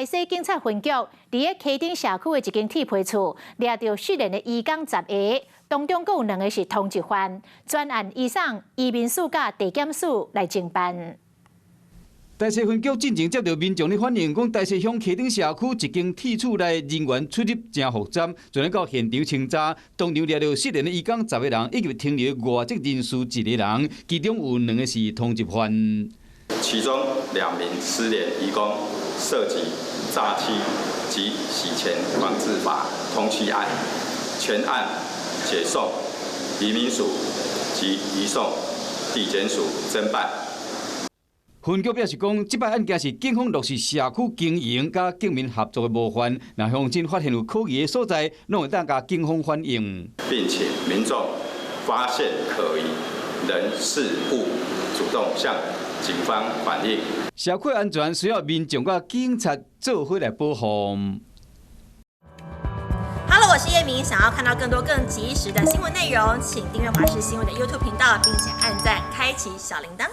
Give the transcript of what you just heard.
大溪警察分局伫咧溪顶社区的一间铁皮厝，抓到失联的渔工10个，当中佫有2个是通缉犯，专案移送移民署甲地检署来侦办。 大溪分局进前接到民众的反映，讲大溪乡溪顶社区一间铁厝内人员出入真复杂，昨日到现场清查，当场抓到失联的渔工10个人，以及停留外籍人士1个人，其中有2个是通缉犯。其中2名失联渔工涉及诈欺及洗钱防治法通缉案，全案解送移民署及移送地检署侦办。 分局表示讲，这摆案件是警方落实社区经营甲警民合作的模范。若乡亲发现有可疑的所在，拢会当甲警方反映，并且民众发现可疑人事物，主动向警方反映。社区安全需要民众甲警察做伙来保护。Hello， 我是叶明。想要看到更多更及时的新闻内容，请订阅华视新闻的 YouTube 频道，并且按赞、开启小铃铛。